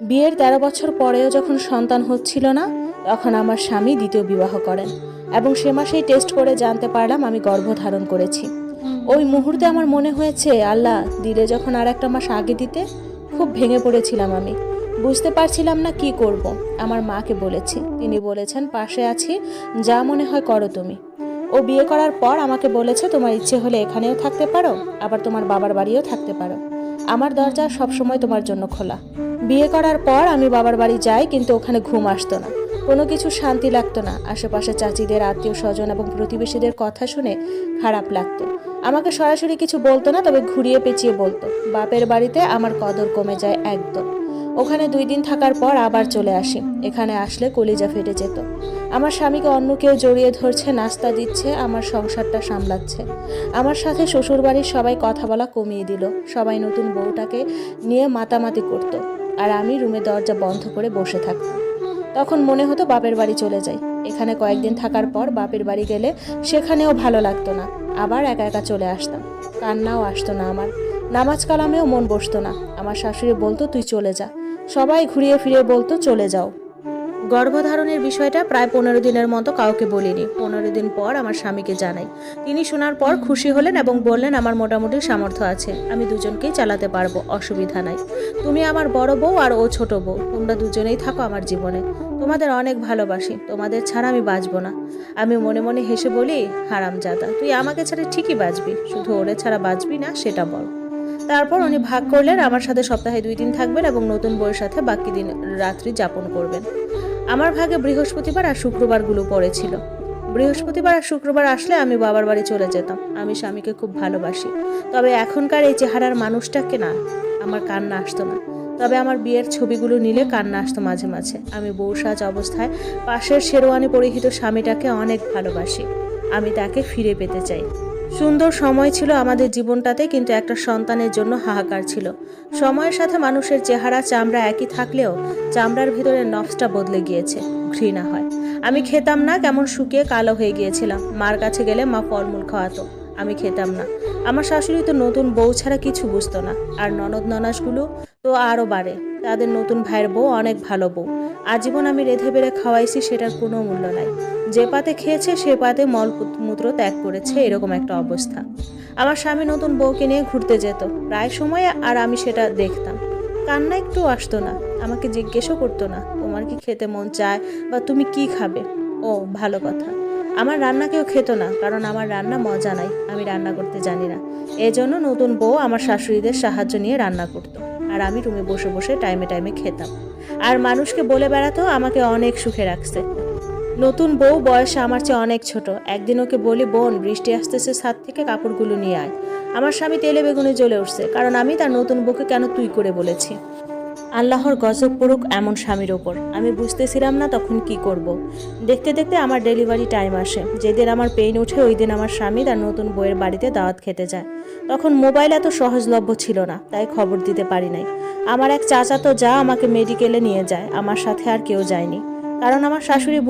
বিয়ের ১৩ বছর পরেও যখন সন্তান হচ্ছিল না, তখন আমার স্বামী দ্বিতীয় বিবাহ করেন এবং সে মাসেই টেস্ট করে জানতে পারলাম আমি গর্ভধারণ করেছি। ওই মুহূর্তে আমার মনে হয়েছে, আল্লাহ দিলে যখন আর একটা মাস আগে দিতে। খুব ভেঙে পড়েছিলাম আমি, বুঝতে পারছিলাম না কি করব। আমার মাকে বলেছি, তিনি বলেছেন পাশে আছি, যা মনে হয় করো তুমি। ও বিয়ে করার পর আমাকে বলেছে, তোমার ইচ্ছে হলে এখানেও থাকতে পারো, আবার তোমার বাবার বাড়িও থাকতে পারো, আমার দরজা সবসময় তোমার জন্য খোলা। বিয়ে করার পর আমি বাবার বাড়ি যাই, কিন্তু ওখানে ঘুম আসতো না, কোনো কিছু শান্তি লাগতো না। আশেপাশে চাচিদের, আত্মীয় স্বজন এবং প্রতিবেশীদের কথা শুনে খারাপ লাগতো। আমাকে সরাসরি কিছু বলতো না, তবে ঘুরিয়ে পেঁচিয়ে বলতো। বাপের বাড়িতে আমার কদর কমে যায় একদম। ওখানে 2 দিন থাকার পর আবার চলে আসি। এখানে আসলে কলিজা ফেটে যেত। আমার স্বামীকে অন্য কেউ জড়িয়ে ধরছে, নাস্তা দিচ্ছে, আমার সংসারটা সামলাচ্ছে। আমার সাথে শ্বশুরবাড়ির সবাই কথা বলা কমিয়ে দিল। সবাই নতুন বউটাকে নিয়ে মাতামাতি করতো, আর আমি রুমে দরজা বন্ধ করে বসে থাকতাম। তখন মনে হতো বাপের বাড়ি চলে যাই। এখানে কয়েকদিন থাকার পর বাপের বাড়ি গেলে সেখানেও ভালো লাগতো না, আবার একা একা চলে আসতাম। কান্নাও আসতো না আমার, নামাজ কালামেও মন বসতো না। আমার শাশুড়ি বলতো, তুই চলে যা। সবাই ঘুরিয়ে ফিরিয়ে বলতো, চলে যাও। গর্ভধারণের বিষয়টা প্রায় 15 দিনের মতো কাউকে বলিনি। 15 দিন পর আমার স্বামীকে জানাই। তিনি শোনার পর খুশি হলেন এবং বললেন, আমার মোটামুটি সামর্থ্য আছে, আমি দুজনকেই চালাতে পারবো, অসুবিধা নাই। তুমি আমার বড় বউ আর ও ছোট বউ, তোমরা দুজনেই থাকো আমার জীবনে। তোমাদের অনেক ভালোবাসি, তোমাদের ছাড়া আমি বাঁচবো না। আমি মনে মনে হেসে বলি, হারামজাদা, তুই আমাকে ছাড়া ঠিকই বাঁচবি, শুধু ওরে ছাড়া বাঁচবি না সেটা বল। তারপর উনি ভাগ করলেন, আমার সাথে সপ্তাহে 2 দিন থাকবেন এবং নতুন বউয়ের সাথে বাকি দিন রাত্রি যাপন করবেন। আমার ভাগে বৃহস্পতিবার আর শুক্রবারগুলো পড়েছিল। বৃহস্পতিবার আর শুক্রবার আসলে আমি বাবার বাড়ি চলে যেতাম। আমি স্বামীকে খুব ভালোবাসি, তবে এখনকার এই চেহারার মানুষটাকে না, আমার কান্না আসতো না। তবে আমার বিয়ের ছবিগুলো নিলে কান্না আসতো মাঝে মাঝে। আমি বউ সাজ অবস্থায় পাশের শেরওয়ানি পরিহিত স্বামীটাকে অনেক ভালোবাসি। আমি তাকে ফিরে পেতে চাই। সুন্দর সময় ছিল আমাদের জীবনটাতে, কিন্তু একটা সন্তানের জন্য হাহাকার ছিল। সময়ের সাথে মানুষের চেহারা, চামড়া একই থাকলেও চামড়ার ভিতরে নফসটা বদলে গিয়েছে, ঘৃণা হয়। আমি খেতাম না, কেমন শুকিয়ে কালো হয়ে গিয়েছিলাম। মার কাছে গেলে মা ফলমূল খাওয়াতো, আমি খেতাম না। আমার শাশুড়ি তো নতুন বউ ছাড়া কিছু বুঝতো না, আর ননদ ননাসগুলো তো আরও বাড়ে। তাদের নতুন ভাইয়ের বউ অনেক ভালো বউ, আজীবন আমি রেঁধে বেড়ে খাওয়াইছি, সেটার কোনো মূল্য নাই। যে পাতে খেয়েছে সে পাতে মলমূত্র ত্যাগ করেছে, এরকম একটা অবস্থা। আমার স্বামী নতুন বউকে নিয়ে ঘুরতে যেত প্রায় সময়, আর আমি সেটা দেখতাম। কান্না একটু আসতো না, আমাকে জিজ্ঞেসও করতো না, তোমার কি খেতে মন চায় বা তুমি কি খাবে। ও ভালো কথা। আমার রান্না কেউ খেত না, কারণ আমার রান্না মজা নাই, আমি রান্না করতে জানি না। এজন্য নতুন বউ আমার শাশুড়িদের সাহায্য নিয়ে রান্না করতো, আর আমি রুমে বসে বসে টাইমে টাইমে খেতাম। আর মানুষকে বলে বেড়াতো আমাকে অনেক সুখে রাখছে। নতুন বউ বয়সে আমার চেয়ে অনেক ছোট। একদিন ওকে বলি, বোন বৃষ্টি আসতেছে, ছাদ থেকে কাপড়গুলো নিয়ে আয়। আমার স্বামী তেলে বেগুনে জ্বলে উঠছে, কারণ আমি তার নতুন বউকে কেন তুই করে বলেছি। আল্লাহর গজব পড়ুক এমন স্বামীর ওপর। আমি বুঝতেছিলাম না তখন কি করব। দেখতে দেখতে আমার ডেলিভারি টাইম আসে। যেদিন আমার পেইন ওঠে ওই দিন আমার স্বামী তার নতুন বউয়ের বাড়িতে দাওয়াত খেতে যায়। তখন মোবাইল এত সহজলভ্য ছিল না, তাই খবর দিতে পারি নাই। আমার এক চাচাতো যা আমাকে মেডিকেলে নিয়ে যায়, আমার সাথে আর কেউ যায়নি, কারণ আমার শাশুড়ি